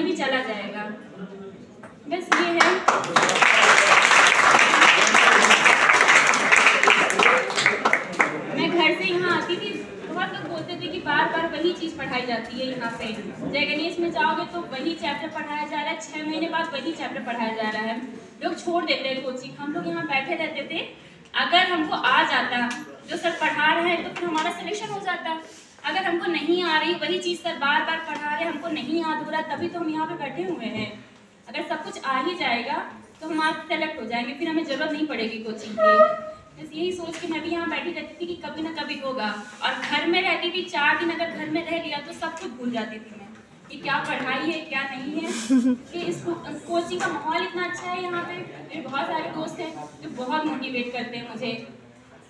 भी चला जाएगा। बस ये है। मैं घर से यहाँ आती थी, बहुत लोग बोलते थे कि बार बार वही चीज़ पढ़ाई जाती है यहाँ पे। जय गणेश में जाओगे तो वही चैप्टर पढ़ाया जा रहा है, 6 महीने बाद वही चैप्टर पढ़ाया जा रहा है। लोग छोड़ देते हैं कोचिंग। हम लोग यहाँ बैठे रहते थे, अगर हमको आ जाता जो सर पढ़ा रहे हैं तो फिर हमारा सिलेक्शन हो जाता। अगर हमको नहीं आ रही वही चीज़ सर बार बार पढ़ा रहे, हमको नहीं याद हो रहा, तभी तो हम यहाँ पे बैठे हुए हैं। अगर सब कुछ आ ही जाएगा तो हम आज सेलेक्ट हो जाएंगे, फिर हमें ज़रूरत नहीं पड़ेगी कोचिंग की। बस यही सोच के मैं भी यहाँ बैठी रहती थी कि कभी ना कभी होगा। और घर में रहती थी, 4 दिन अगर घर में रह लिया तो सब कुछ भूल जाती थी मैं कि क्या पढ़ाई है क्या नहीं है। कि इस कोचिंग का माहौल इतना अच्छा है यहाँ पे। मेरे बहुत सारे दोस्त हैं जो बहुत मोटिवेट करते हैं मुझे।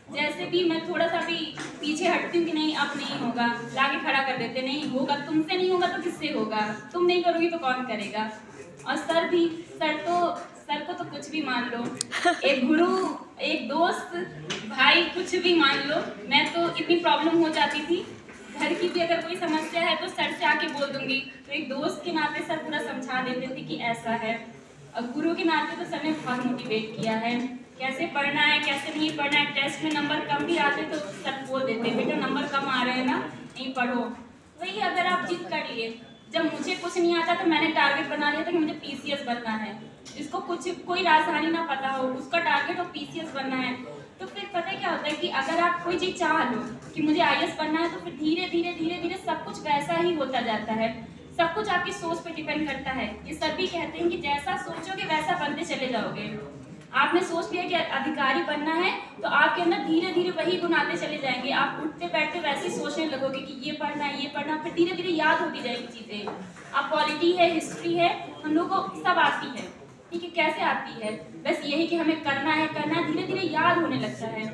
जैसे कि मैं थोड़ा सा भी पीछे हटती हूँ कि नहीं अब नहीं होगा, लाके खड़ा कर देते, नहीं होगा, तुमसे नहीं होगा तो किससे होगा, तुम नहीं करोगी तो कौन करेगा। और सर भी, सर को तो कुछ भी मान लो, एक गुरु, एक दोस्त, भाई, कुछ भी मान लो। मैं तो इतनी प्रॉब्लम हो जाती थी, घर की भी अगर कोई समस्या है तो सर से आके बोल दूंगी, तो एक दोस्त के नाते सर पूरा समझा देते थे कि ऐसा है। और गुरु के नाते तो सर ने बहुत मोटिवेट किया है, कैसे पढ़ना है कैसे नहीं पढ़ना है। टेस्ट में नंबर कम भी आते तो सर बोल देते, बेटा नंबर कम आ रहे हैं ना, नहीं पढ़ो। वही अगर आप जिद कर लिए। जब मुझे कुछ नहीं आता तो मैंने टारगेट बना लिया था कि मुझे पीसीएस बनना है। जिसको कोई राजधानी ना पता हो, उसका टारगेट हो पीसीएस बनना है। तो फिर पता है क्या होता है कि अगर आप कोई चीज़ चाह लो कि मुझे आईएएस बनना है, तो फिर धीरे धीरे धीरे धीरे सब कुछ वैसा ही होता जाता है। सब कुछ आपकी सोच पे डिपेंड करता है। ये सभी कहते हैं कि जैसा सोचोगे वैसा बनते चले जाओगे। आपने सोच लिया कि अधिकारी बनना है तो आपके अंदर धीरे धीरे वही गुण आते चले जाएंगे। आप उठते बैठते वैसे ही सोचने लगोगे कि ये पढ़ना है ये पढ़ना, फिर धीरे धीरे याद होती जाएगी चीज़ें। अब पॉलिटी है, हिस्ट्री है, हम लोग को सब आती है, ठीक है, कैसे आती है, बस यही कि हमें करना है धीरे धीरे याद होने लगता है।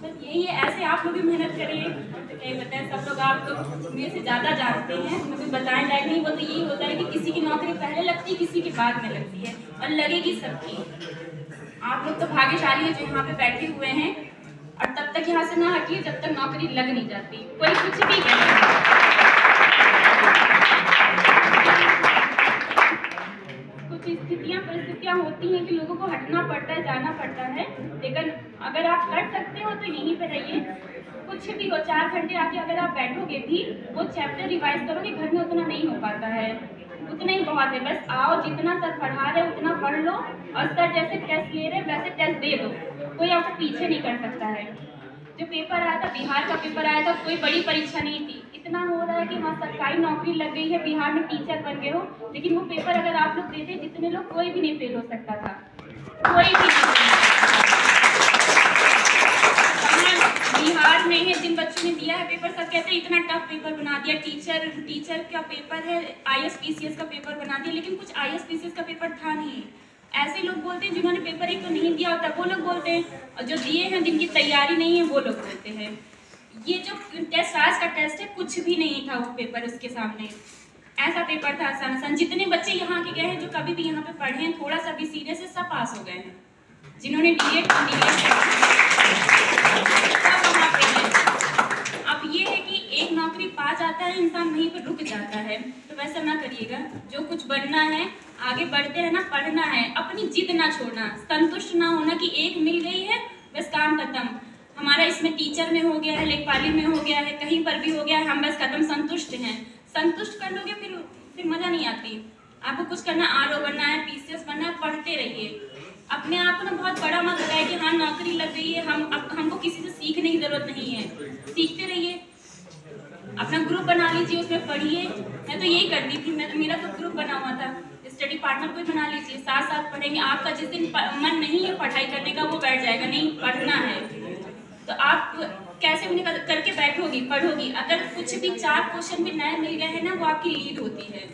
बस यही है, ऐसे आप लोग भी मेहनत करिए। तो क्या बताएं, सब लोग आप लोग मेरे से ज़्यादा जानते हैं, मुझे बताएं लायक नहीं। वो तो यही होता है कि किसी की नौकरी पहले लगती है, किसी की बाद में लगती है, और लगेगी सबकी। आप लोग तो भाग्यशाली है जो यहाँ पे बैठे हुए हैं, और तब तक यहाँ से ना हटिए जब तक नौकरी लग नहीं जाती। कोई कुछ भी कहे, कुछ स्थितियाँ परिस्थितियाँ होती हैं कि लोगों को हटना पड़ता है, जाना पड़ता है, लेकिन अगर आप कर सकते हो तो यहीं पे रहिए। कुछ भी हो, 4 घंटे आके अगर आप बैठोगे भी, वो चैप्टर रिवाइज करोगे, घर में उतना नहीं हो पाता है, उतना ही बहुत है। बस आओ, जितना सर पढ़ा रहे उतना पढ़ लो, और सर जैसे टेस्ट ले रहे वैसे टेस्ट दे दो, कोई आपको पीछे नहीं कर सकता है। जो पेपर आया था, बिहार का पेपर आया था, कोई बड़ी परीक्षा नहीं थी। इतना हो रहा है कि हाँ सरकारी नौकरी लग गई है, बिहार में टीचर बन गए हो, लेकिन वो पेपर अगर आप लोग देते, जितने लोग, कोई भी नहीं फेल हो सकता था, कोई भी नहीं। बिहार में है जिन बच्चों ने दिया है पेपर, सब कहते हैं इतना टफ पेपर बना दिया, टीचर का पेपर है, आईएएस पीसीएस का पेपर बना दिया, लेकिन कुछ आईएएस पीसीएस का पेपर था नहीं। ऐसे लोग बोलते हैं जिन्होंने पेपर एक तो नहीं दिया होता वो लोग बोलते हैं, और जो दिए हैं जिनकी तैयारी नहीं है वो लोग बोलते हैं। ये जो टेस्ट, आज का टेस्ट है, कुछ भी नहीं था वो पेपर उसके सामने। ऐसा पेपर था आसान। जितने बच्चे यहाँ के गए हैं, जो कभी भी यहाँ पे पढ़े हैं, थोड़ा सा भी सीरियस है, सब पास हो गए हैं। जिन्होंने डीएड अब ये है कि एक नौकरी पा जाता है इंसान, वहीं पर रुक जाता है। तो वैसा ना करिएगा, जो कुछ बनना है आगे बढ़ते रहना, पढ़ना है, अपनी जिद ना छोड़ना, संतुष्ट ना होना कि एक मिल गई है बस काम खत्म। हमारा इसमें टीचर में हो गया है, लेखपाली में हो गया है, कहीं पर भी हो गया है, हम बस खत्म, संतुष्ट हैं। संतुष्ट कर लोगे फिर मज़ा नहीं आती। आपको कुछ करना, आरओ बनना है, पीसीएस बनना है, पढ़ते रहिए। अपने आप को ना बहुत बड़ा मत लगाए कि हाँ नौकरी लग गई है, हमको किसी से सीखने की ज़रूरत नहीं है। सीखते रहिए, अपना ग्रुप बना लीजिए, उसमें पढ़िए। मैं तो यही करती थी, मेरा तो ग्रुप बना हुआ था, स्टडी पार्टनर कोई बना लीजिए, साथ साथ पढ़ेंगे। आपका जिस दिन मन नहीं है पढ़ाई करने का, वो बैठ जाएगा, नहीं पढ़ना है, तो आप कैसे उन्हें करके बैठोगी, पढ़ोगी। अगर कुछ भी 4 क्वेश्चन भी नए मिल गए हैं ना, वो आपकी लीड होती है,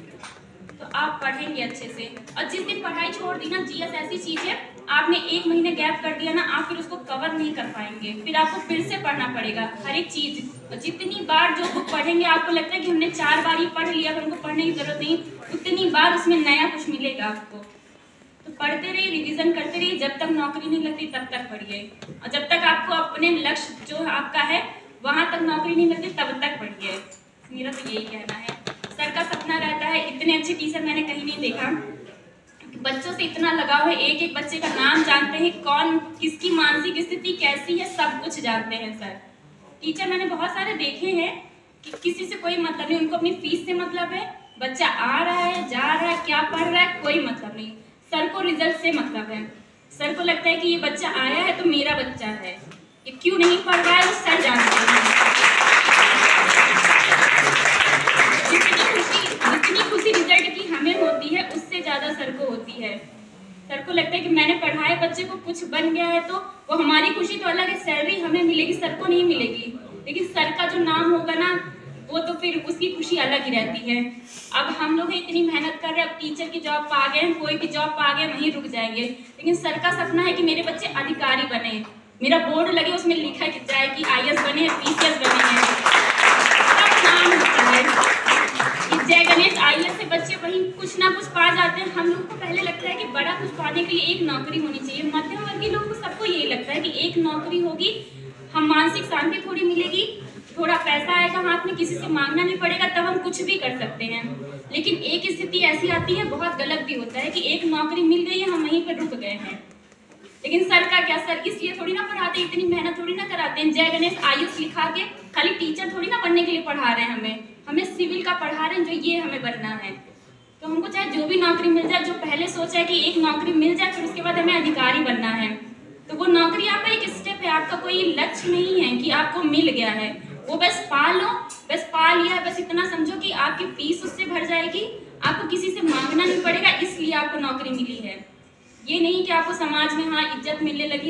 तो आप पढ़ेंगे अच्छे से। और जिस दिन पढ़ाई छोड़ दी ना, जीएस ऐसी चीज़ है, आपने 1 महीने गैप कर दिया ना, आप फिर उसको कवर नहीं कर पाएंगे, फिर आपको फिर से पढ़ना पड़ेगा हर एक चीज़। और जितनी बार जो बुक पढ़ेंगे, आपको लगता है कि हमने 4 बार ही पढ़ लिया, हमको पढ़ने की जरूरत नहीं, उतनी बार उसमें नया कुछ मिलेगा आपको। तो पढ़ते रहिए, रिवीजन करते रहिए, जब तक नौकरी नहीं लगती तब तक पढ़िए। और जब तक आपको अपने लक्ष्य जो आपका है वहाँ तक नौकरी नहीं लगती तब तक पढ़िए। मेरा तो यही कहना है। सर का सपना रहता है, इतने अच्छे टीचर मैंने कहीं नहीं देखा। बच्चों से इतना लगाव है, एक एक बच्चे का नाम जानते हैं, कौन किसकी मानसिक स्थिति कैसी है सब कुछ जानते हैं सर। टीचर मैंने बहुत सारे देखे हैं कि किसी से कोई मतलब नहीं, उनको अपनी फीस से मतलब है, बच्चा आ रहा है जा रहा है क्या पढ़ रहा है कोई मतलब नहीं, सर को रिजल्ट से मतलब है। सर को लगता है कि ये बच्चा आया है तो मेरा बच्चा है, ये क्यों नहीं पढ़ रहा है वो सर जानते हैं। जितनी खुशी रिजल्ट की हमें होती है उससे ज़्यादा सर को होती है। सर को लगता है कि मैंने पढ़ाए बच्चे को कुछ बन गया है तो वो हमारी खुशी तो अलग है, सैलरी हमें मिलेगी सर को नहीं मिलेगी, लेकिन सर का जो नाम होगा ना वो तो फिर उसकी खुशी अलग ही रहती है। अब हम लोग इतनी मेहनत कर रहे हैं, अब टीचर की जॉब पा गए, कोई भी जॉब पा गए वहीं रुक जाएंगे, लेकिन सर का सपना है कि मेरे बच्चे अधिकारी बने, मेरा बोर्ड लगे उसमें लिखा जाए कि IAS बने, PCS बने, सब नाम होता है। जय गणेश IAS से बच्चे वहीं कुछ ना कुछ पा जाते हैं। हम लोग को पहले लगता है कि बड़ा कुछ पाने के लिए एक नौकरी होनी चाहिए, मध्यम वर्गीय लोग को सबको यही लगता है कि एक नौकरी होगी, हम मानसिक शांति थोड़ी मिलेगी, थोड़ा पैसा आएगा हाथ में, किसी से मांगना नहीं पड़ेगा, तब हम कुछ भी कर सकते हैं। लेकिन एक स्थिति ऐसी आती है, बहुत गलत भी होता है कि एक नौकरी मिल गई है हम वहीं पर रुक गए हैं। लेकिन सर का क्या, सर इसलिए थोड़ी ना पढ़ाते, इतनी मेहनत थोड़ी ना कराते हैं। जय गणेश IAS लिखा के खाली टीचर थोड़ी ना बनने के लिए पढ़ा रहे हैं, हमें सिविल का पढ़ा रहे हैं जो ये हमें बनना है। तो हमको चाहे जो भी नौकरी मिल जाए, जो पहले सोचा है कि एक नौकरी मिल जाए फिर उसके बाद हमें अधिकारी बनना है, तो वो नौकरी आपका एक स्टेप है, आपका कोई लक्ष्य नहीं है कि आपको मिल गया है, वो बस पा लो, बस पा लिया है, बस इतना समझो कि आपकी फीस उससे भर जाएगी, आपको किसी से मांगना नहीं पड़ेगा, इसलिए आपको नौकरी मिली है। ये नहीं कि आपको समाज में हाँ इज्जत मिलने लगी।